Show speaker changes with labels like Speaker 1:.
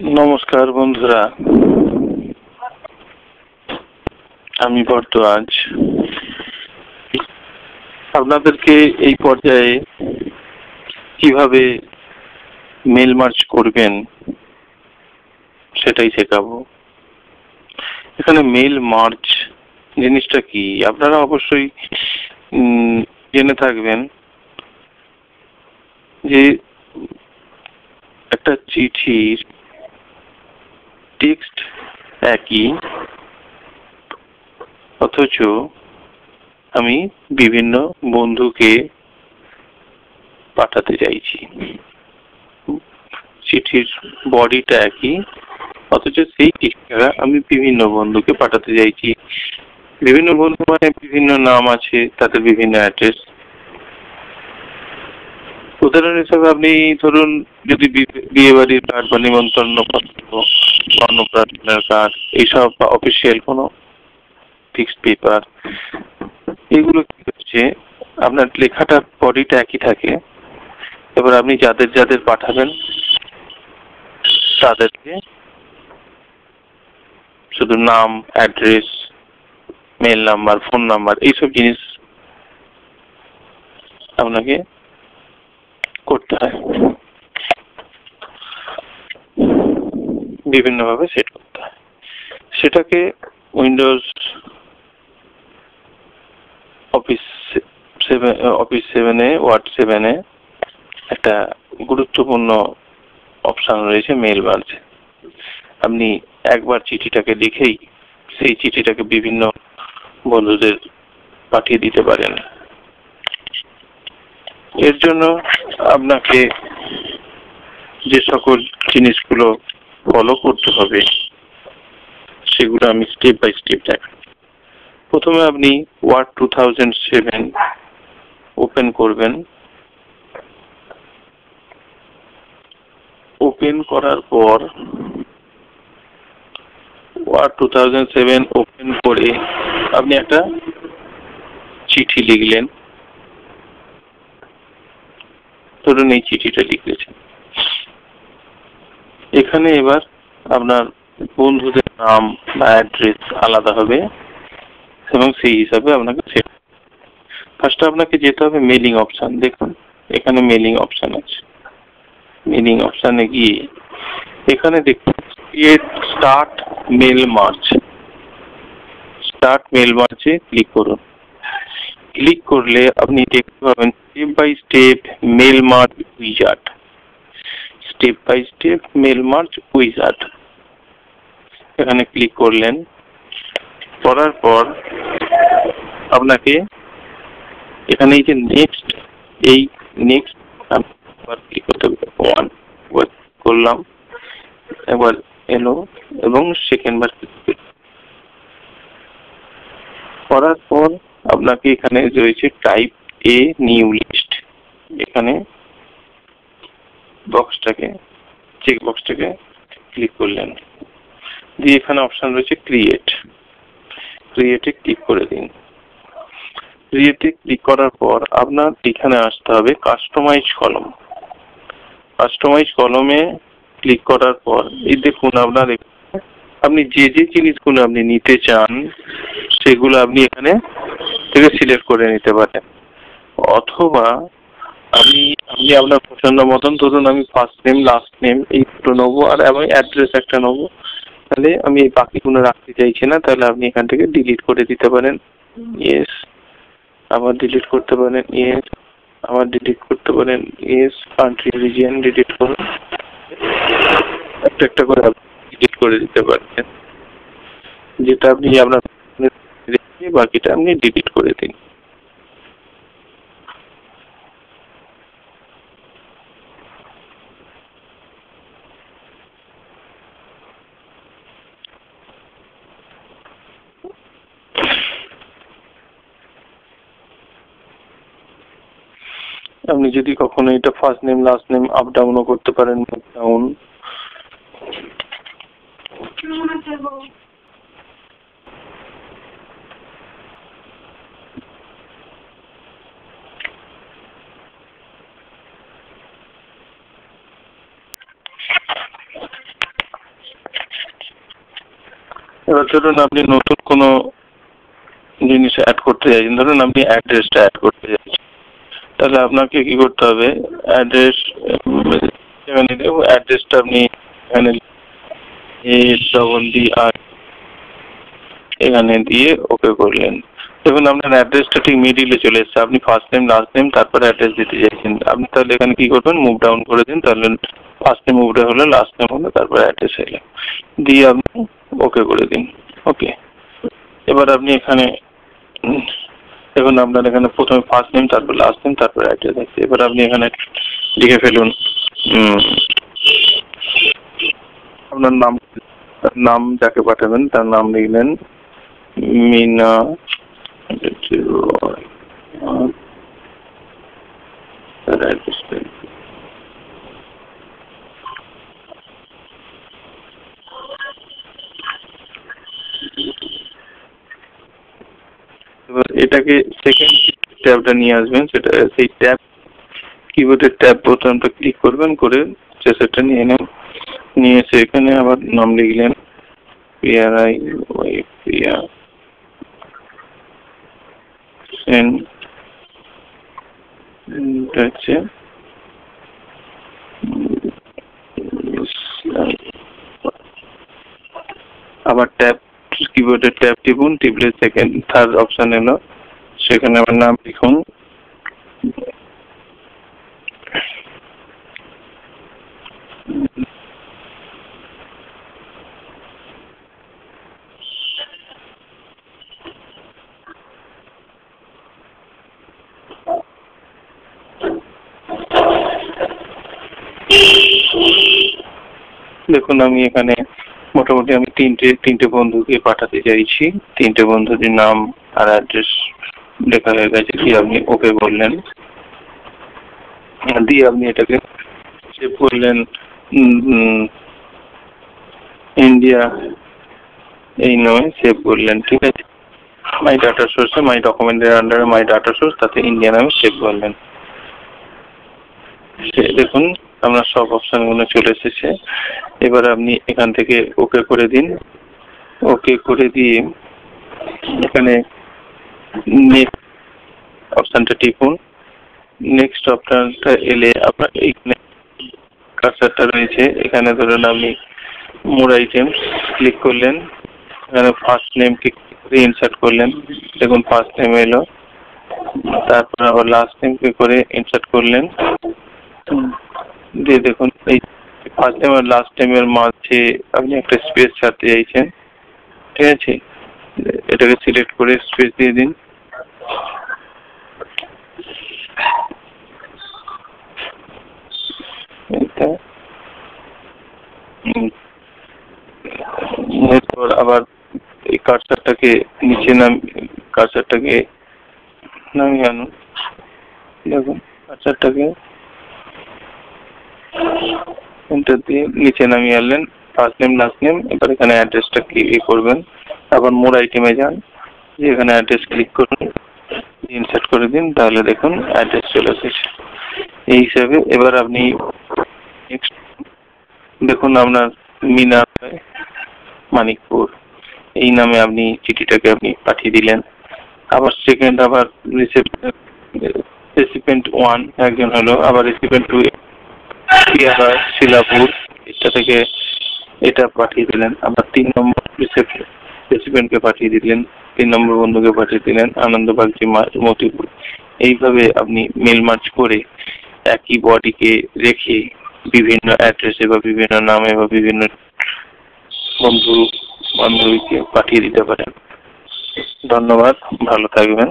Speaker 1: নমস্কার বন্ধুরা, আমি ভরদ্বাজ। আপনাদেরকে এই পর্যায়ে কিভাবে মেল মার্চ করবেন সেটাই শেখাবো। এখানে মেল মার্চ জিনিসটা কি আপনারা অবশ্যই জেনে থাকবেন যে একটা চিঠির টেক্সট একই, অথচ আমি বিভিন্ন বন্ধুকে পাঠাতে চাইছি। চিঠির বডিটা একই, অথচ সেই চিঠিটা আমি বিভিন্ন বন্ধুকে পাঠাতে চাইছি। বিভিন্ন বন্ধু মানে বিভিন্ন নাম আছে, তাদের বিভিন্ন অ্যাড্রেস। উদাহরণ হিসাবে আপনি ধরুন, যদি বিয়ে বাড়ির কার্ড বা নিমন্ত্রণ পত্র, অন্নপ্রাশনের কার্ড, এইসব বা অফিসিয়াল কোনো ফিক্সড পেপার, এগুলো কি হচ্ছে, আপনার লেখাটা বডিটা একই থাকে। এবার আপনি যাদের যাদের পাঠাবেন তাদেরকে শুধু নাম, address, mail number, phone number, এইসব জিনিস আপনাকে করতে হয়, বিভিন্নভাবে সেট করতে হয়। সেটাকে উইন্ডোজ অফিস 7-এ, ওয়ার্ড 7-এ একটা গুরুত্বপূর্ণ অপশন রয়েছে, মেল মার্চ। আপনি একবার চিঠিটাকে লিখেই সেই চিঠিটাকে বিভিন্ন বন্ধুদের পাঠিয়ে দিতে পারেন। এর জন্য আপনাকে যে সকল জিনিসগুলো ফলো করতে হবে সেগুলো আমি স্টেপ বাই স্টেপ দেখাই। প্রথমে আপনি ওয়ার্ড 2007 ওপেন করবেন। ওপেন করার পর ওয়ার্ড 2007 ওপেন করে আপনি একটা চিঠি লিখলেন। ধরুন এই চিঠিটা লিখেছেন। এখানে এবার আপনার বন্ধুদের নাম বা অ্যাড্রেস আলাদা হবে এবং সেই হিসাবে আপনাকে সেট। ফার্স্টে আপনাকে যেতে হবে মেলিং অপশন। দেখুন এখানে মেলিং অপশন আছে। মেলিং অপশনে গিয়ে এখানে দেখুন create start mail merge. Start mail মার্চে ক্লিক করুন। ক্লিক করলে আপনি দেখতে পাবেন step by step mail merge wizard. Step by step mail merge wizard এখানে ক্লিক করলেন। করার পর আপনাকে এখানে এই যে নেক্সট, এই নেক্সট ক্লিক করতে হবে। করলাম, একবার এলো এবং সেকেন্ড বার করার পর আপনাকে এখানে রয়েছে টাইপ এ নিউ লিস্ট। এখানে বক্সটাকে, চেক বক্সটাকে ক্লিক করলেন, দিয়ে এখানে অপশন রয়েছে ক্রিয়েট। ক্রিয়েটে ক্লিক করে দিন। ক্রিয়েটে ক্লিক করার পর আপনার এখানে আসতে হবে কাস্টমাইজ কলম। কাস্টমাইজ কলমে ক্লিক করার পর এই দেখুন আপনার আপনি যে যে জিনিসগুলো আপনি নিতে চান সেগুলো আপনি এখানে থেকে সিলেক্ট করে নিতে পারেন। অথবা আপনি আপনার পছন্দ মতন, ধরুন আমি ফার্স্ট নেম, লাস্ট নেম এই দুটো নেবো, আর আমি অ্যাড্রেস একটা নেবো। তাহলে আমি এই বাকিগুলো রাখতে চাইছি না, তাহলে আপনি এখান থেকে ডিলিট করে দিতে পারেন। ইয়েস, আবার ডিলিট করতে পারেন। ইয়েস, আবার ডিলিট করতে পারেন। ইয়েস, কান্ট্রি, রিজিয়ন ডিলিট করুন। একটা একটা করে ডিলিট করে দিতে পারবেন। যেটা আপনি আপনার বাকিটা আপনি ডিলিট করে দিন। আপনি যদি কখনো এটা first name last name up ডাউনও করতে পারেন, মুভ ডাউন। এবার ধরুন আপনি নতুন কোনো জিনিস অ্যাড করতে চাইছেন, ধরুন আপনি অ্যাড্রেসটা অ্যাড করতে চাইছেন, তাহলে আপনাকে কি করতে হবে, অ্যাড্রেসটা আপনি এখানে ADDR এখানে দিয়ে ওকে করলেন। দেখুন আপনার অ্যাড্রেসটা ঠিক মিডিলে চলে এসছে, আপনি ফার্স্ট নেম লাস্ট নেম তারপরে অ্যাড্রেস দিতে চাইছেন। আপনি তাহলে এখানে কি করবেন, মুভ ডাউন করে দিন, তাহলে ফার্স্ট নেম মুভটা হলো, লাস্ট নেম হলো, তারপরে অ্যাড্রেস এলো, দিয়ে আপনি ওকে করে দিন। ওকে, এবার আপনি এখানে দেখুন আপনার এখানে প্রথমে ফার্স্ট নেম তারপর লাস্ট নেম তারপর অ্যাড্রেস আছে। এবার আপনি এখানে লিখে ফেলুন আপনার নাম যাকে পাঠাবেন তার নাম লিখলেন মিনা এটাকে সেকেন্ড ট্যাবটা নিয়ে আসবেন, সেটা সেই ট্যাব কিবোর্ডের ট্যাব বোতামটা ক্লিক করবেন, করে সেটা নিয়ে নেন, নিয়ে এসে এখানে আবার নাম লিখলেন PRI প্রিয়া সেন, হচ্ছে আবার ট্যাব কিবোর্ডের ট্যাব টিপুন, টিপলে সেকেন্ড থার্ড অপশন এলো, সেখানে আমার নাম লিখুন দেখুন আমি এখানে মোটামুটি আমি তিনটে বন্ধুকে পাঠাতে চাইছি, তিনটে বন্ধুদের নাম আর অ্যাড্রেস লেখা হয়ে গেছে, দিয়ে আপনি ওকে বললেন, দিয়ে আপনি এটাকে সেভ করলেন ইন্ডিয়া এই নামে সেভ করলেন। ঠিক আছে, মাই ডাটা সোর্সে মাই ডকুমেন্টের আন্ডারে মাই ডাটা সোর্স, তাতে ইন্ডিয়া নামে সেভ করলেন। দেখুন আপনার সব অপশনগুলো চলে এসেছে। এবার আপনি এখান থেকে ওকে করে দিন, ওকে করে দিয়ে এখানে নেক্সট অপশনটা টিপুন। নেক্সট অপশনটা এলে আপনার এইখানে কার্সারটা রয়েছে, এখানে ধরুন আপনি মোর আইটেমস ক্লিক করলেন, এখানে ফার্স্ট নেম ক্লিক করে ইনসার্ট করলেন, দেখুন ফার্স্ট নেম এলো, তারপর আবার লাস্ট নেম ক্লিক করে ইনসার্ট করলেন, দিয়ে দেখুন এই ফার্স্ট নেম আর লাস্ট নেমের মাঝে আপনি একটা স্পেস ছাড়তে চাইছেন। ঠিক আছে, এটাকে সিলেক্ট করে স্পেস দিয়ে দিন। এরপর আবার এই কার্সারটাকে নিচে কার্সারটাকে নামিয়ে আনুন, দেখুন কার্সারটাকে এন্টার দিয়ে নিচে নামিয়ে আনলেন, ফার্স্ট নেম লাস্ট নেম। এবার এখানে অ্যাড্রেসটা ক্লিক করবেন, আবার মোর আইটেমে যান, এখানে অ্যাড্রেস ক্লিক করুন, ইনসার্ট করে দিন, তাহলে দেখুন অ্যাড্রেস চলে এসেছে। এই হিসাবে এবার আপনি নেক্সট দেখুন আপনার মিনা মানিকপুর এই নামে আপনি চিঠিটাকে আপনি পাঠিয়ে দিলেন। আবার সেকেন্ড আবার রেসিপেন্ট 1 একজন হলো, আবার রেসিপেন্ট 2 শিলাপুর, এটা থেকে এটা পাঠিয়ে দিলেন। আবার 3 নম্বর রেসিপেন্টকে পাঠিয়ে দিলেন, 3 নম্বর বন্ধুকে পাঠিয়ে দিলেন আনন্দবাগজি মতিপুর। এইভাবে আপনি মেল মার্জ করে একই বডিকে রেখে বিভিন্ন অ্যাড্রেসে বা বিভিন্ন নামে বা বিভিন্ন বন্ধু বান্ধবীকে পাঠিয়ে দিতে পারেন। ধন্যবাদ, ভালো থাকবেন।